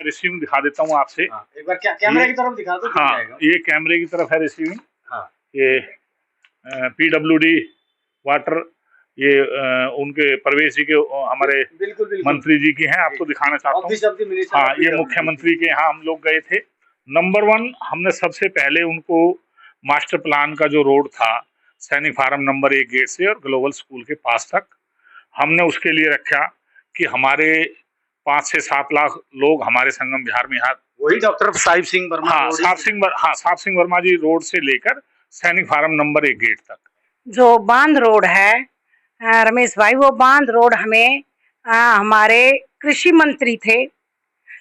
Receiving दिखा देता हूँ आपसे। एक बार कैमरे की तरफ दिखा दो। हाँ, ये कैमरे की तरफ है रिसीविंग। हाँ, ये PWD वाटर, ये उनके प्रवेश जी के हमारे बिल्कुल मंत्री जी की हैं, आपको दिखाना चाहता हूँ। हाँ, ये मुख्यमंत्री के यहाँ हम लोग गए थे। नंबर 1 हमने सबसे पहले उनको मास्टर प्लान का जो रोड था सैनिक फार्म नंबर 1 गेट से और ग्लोबल स्कूल के पास तक, हमने उसके लिए रखा कि हमारे 5 से 7 लाख लोग हमारे संगम विहार में यहाँ, वही डॉक्टर साहिब सिंह वर्मा। हाँ, साहिब सिंह वर्मा जी रोड से लेकर सैनिक फार्म नंबर 1 गेट तक जो बांध रोड है रमेश भाई, वो बांध रोड हमें हमारे कृषि मंत्री थे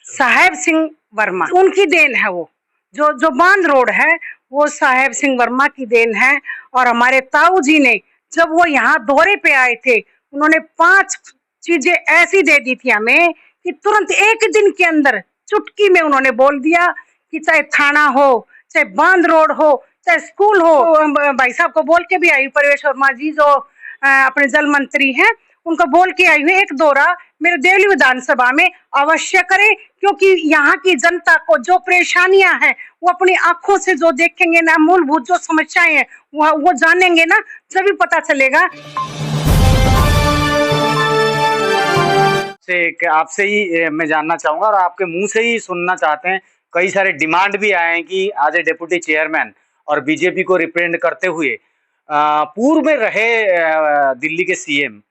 साहेब सिंह वर्मा, उनकी देन है। वो जो बांध रोड है वो साहेब सिंह वर्मा की देन है। और हमारे ताऊ जी ने जब वो यहाँ दौरे पे आए थे, उन्होंने 5 चीजें ऐसी दे दी थी हमें कि तुरंत एक दिन के अंदर चुटकी में उन्होंने बोल दिया कि चाहे थाना हो, चाहे बांध रोड हो, चाहे स्कूल हो। भाई साहब को बोल के भी आई, परवेश वर्मा जी जो अपने जल मंत्री हैं, उनको बोल के आई हुई एक दौरा मेरे देवली विधानसभा में अवश्य करें, क्योंकि यहाँ की जनता को जो परेशानियां हैं वो अपनी आंखों से जो देखेंगे ना, मूलभूत जो समस्याएं हैं वो जानेंगे ना, तभी पता चलेगा। आपसे ही मैं जानना चाहूंगा और आपके मुंह से ही सुनना चाहते हैं। कई सारे डिमांड भी आए हैं कि आज ए डिप्टी चेयरमैन और बीजेपी को रिप्रेजेंट करते हुए पूर्व में रहे दिल्ली के सीएम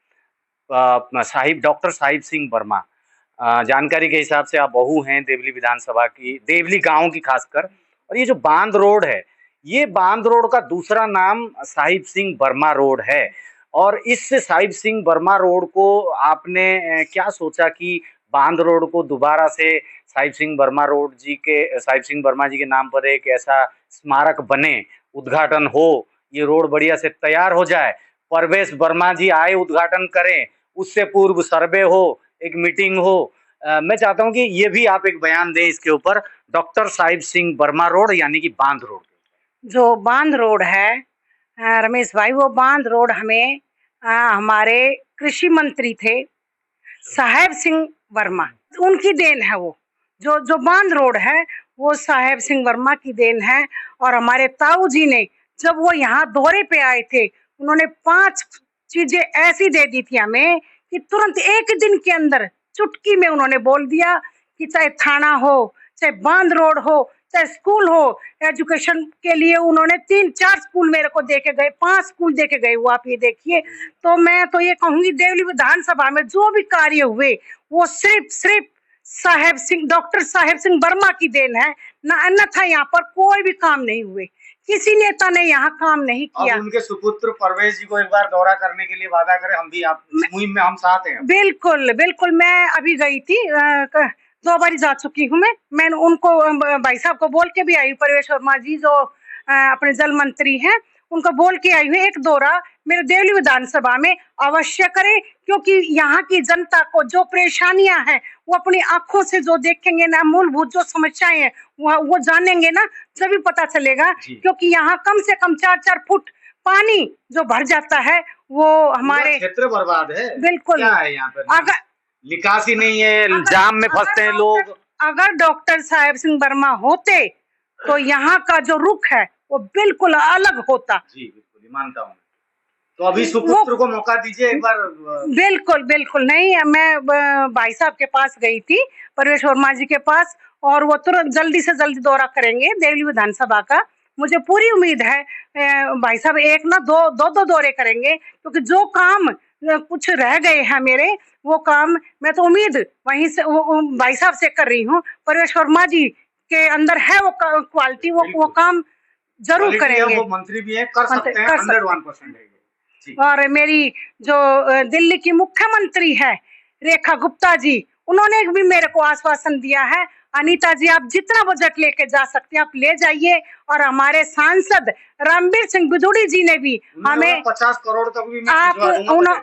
डॉक्टर साहिब सिंह वर्मा, जानकारी के हिसाब से आप बहू हैं देवली विधानसभा की, देवली गांव की खासकर। और ये जो बांध रोड है, ये बांध रोड का दूसरा नाम साहिब सिंह वर्मा रोड है। और इस साहिब सिंह वर्मा रोड को आपने क्या सोचा कि बांध रोड को दोबारा से साहिब सिंह वर्मा जी के नाम पर एक ऐसा स्मारक बने, उद्घाटन हो, ये रोड बढ़िया से तैयार हो जाए, परवेश वर्मा जी आए उद्घाटन करें, उससे पूर्व सर्वे हो, एक मीटिंग हो। मैं चाहता हूं कि ये भी आप एक बयान दें इसके ऊपर, डॉक्टर साहिब सिंह वर्मा रोड यानी कि बांध रोड। जो बांध रोड है रमेश भाई, वो बांध रोड हमें हमारे कृषि मंत्री थे साहेब सिंह वर्मा, उनकी देन है। वो जो बांध रोड है वो साहेब सिंह वर्मा की देन है। और हमारे ताऊ जी ने जब वो यहाँ दौरे पे आए थे, उन्होंने 5 चीजें ऐसी दे दी थी हमें कि तुरंत एक दिन के अंदर चुटकी में उन्होंने बोल दिया कि चाहे थाना हो, चाहे बांध रोड हो, चाहे स्कूल हो। एजुकेशन के लिए उन्होंने 3-4 स्कूल मेरे को देके गए, 5 स्कूल देके गए, वो आप ये देखिए। तो मैं तो ये कहूंगी देवली विधानसभा में जो भी कार्य हुए वो सिर्फ डॉक्टर साहेब सिंह वर्मा की देन है ना, अन्यथा यहाँ पर कोई भी काम नहीं हुए, किसी नेता ने यहाँ काम नहीं किया। अब उनके सुपुत्र परवेश जी को एक बार दौरा करने के लिए वादा करें, हम भी आप मुहिम में हम साथ हैं। बिल्कुल, मैं अभी गई थी, 2 बार जा चुकी हूँ। मैंने उनको भाई साहब को बोल के भी आई, परवेश वर्मा जी जो अपने जल मंत्री हैं, उनको बोल के आई हुई एक दौरा मेरे देवली विधानसभा में अवश्य करें, क्योंकि यहाँ की जनता को जो परेशानियां हैं वो अपनी आंखों से जो देखेंगे ना, मूलभूत जो समस्याएं हैं वो जानेंगे ना, तभी पता चलेगा। क्योंकि यहाँ कम से कम 4-4 फुट पानी जो भर जाता है, वो हमारे क्षेत्र बर्बाद है। बिल्कुल, क्या है यहाँ पर? अगर निकासी नहीं है, जाम में फंसते हैं लोग। अगर डॉक्टर साहेब सिंह वर्मा होते तो यहाँ का जो रुख है वो बिल्कुल अलग होता। जी बिल्कुल मानता हूँ। तो अभी सुपुत्र को मौका दीजिए एक बार। बिल्कुल नहीं, मैं भाई साहब के पास गई थी, परवेश वर्मा जी के पास, और वो तुरंत जल्दी से जल्दी दौरा करेंगे देवली विधानसभा का। मुझे पूरी उम्मीद है भाई साहब एक ना दो दौरे करेंगे, क्योंकि जो काम कुछ रह गए हैं मेरे, वो काम मैं तो उम्मीद वहीं से भाई साहब से कर रही हूँ। परवेश वर्मा जी के अंदर है वो क्वालिटी, वो काम जरूर करेंगे। वो मंत्री भी है, कर सकते हैं, 101% है। और मेरी जो दिल्ली की मुख्यमंत्री है रेखा गुप्ता जी, उन्होंने भी मेरे को आश्वासन दिया है, अनीता जी आप जितना बजट लेके जा सकते हैं आप ले जाइए। और हमारे सांसद रणबीर सिंह बिधूड़ी जी ने भी हमें 50 करोड़ तक भी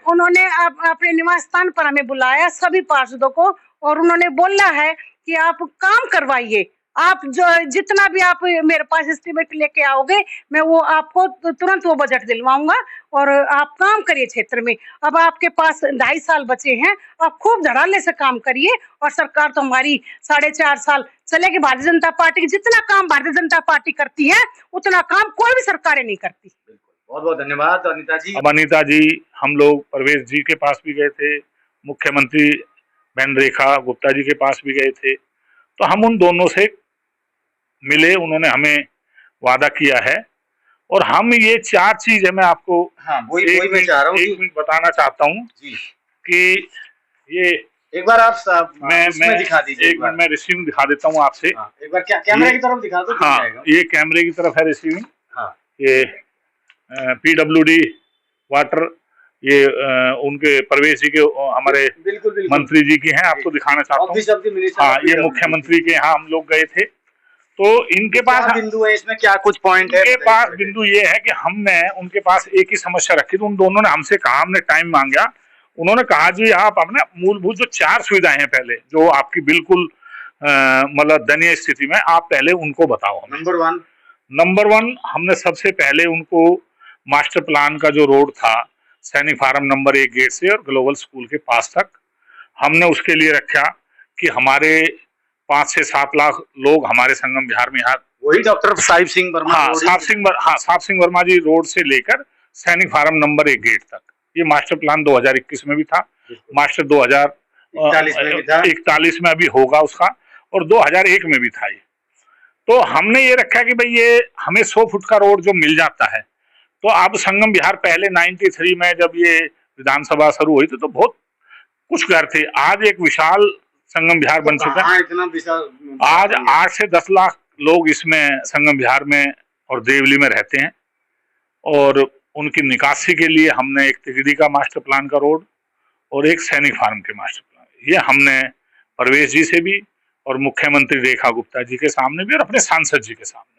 उन्होंने अपने निवास स्थान पर हमें बुलाया, सभी पार्षदों को, और उन्होंने बोला है कि आप काम करवाइए, आप जो जितना भी आप मेरे पास एस्टिमेट लेके आओगे, मैं वो आपको तुरंत वो बजट दिलवाऊंगा और आप काम करिए क्षेत्र में। अब आपके पास 2.5 साल बचे हैं, आप खूब धड़ाल्ले से काम करिए और सरकार तो हमारी 4.5 साल चलेगी। भारतीय जनता पार्टी की जितना काम भारतीय जनता पार्टी करती है, उतना काम कोई भी सरकारें नहीं करती। बहुत बहुत धन्यवाद अनीता जी। अब अनीता जी, हम लोग परवेज जी के पास भी गए थे, मुख्यमंत्री बहन रेखा गुप्ता जी के पास भी गए थे, तो हम उन दोनों से मिले, उन्होंने हमें वादा किया है और हम ये 4 चीज है, मैं आपको वही मैं चाह रहा हूँ, एक मिनट बताना चाहता हूँ कि ये एक बार आप मैं दिखा दीजिए। एक मिनट मैं रिसीविंग दिखा देता हूँ आपसे। एक बार कैमरे की तरफ दिखा दो। हाँ, ये कैमरे की तरफ है रिसीविंग। ये PWD वाटर, ये उनके परवेज जी के हमारे बिल्कुल मंत्री जी की हैं, आपको दिखाना चाहता हूँ। हाँ, ये मुख्यमंत्री के यहाँ हम लोग गए थे, तो इनके पास बिंदु है, इसमें क्या कुछ पॉइंट है? इनके पास बिंदु ये है कि हमने उनके पास एक ही समस्या रखी, तो उन दोनों ने हमसे कहा, हमने टाइम मांगा, उन्होंने कहा जी आप अपने मूलभूत जो 4 सुविधाएं हैं पहले, जो आपकी बिल्कुल मतलब दयनीय स्थिति में, आप पहले उनको बताओ हमें। नंबर 1 हमने सबसे पहले उनको मास्टर प्लान का जो रोड था सैनिक फार्म नंबर 1 गेट से और ग्लोबल स्कूल के पास तक, हमने उसके लिए रखा कि हमारे 5 से 7 लाख लोग हमारे संगम बिहार में, यहाँ वही डॉक्टर साहिब सिंह वर्मा, साहिब सिंह वर्मा जी रोड से लेकर सैनिक फार्म नंबर 1 गेट तक, ये मास्टर प्लान 2021 में भी था, मास्टर 2041 में अभी होगा उसका, और 2001 में भी था ये। तो हमने ये रखा कि भाई ये हमें 100 फुट का रोड जो मिल जाता है, तो अब संगम बिहार पहले 93 में जब ये विधानसभा शुरू हुई थी तो बहुत कुछ घर थे, आज एक विशाल संगम बिहार बन चुका है। इतना विशाल, आज 8 से 10 लाख लोग इसमें संगम बिहार में और देवली में रहते हैं, और उनकी निकासी के लिए हमने एक तिगड़ी का मास्टर प्लान का रोड और एक सैनिक फार्म के मास्टर प्लान, ये हमने परवेज जी से भी और मुख्यमंत्री रेखा गुप्ता जी के सामने भी और अपने सांसद जी के सामने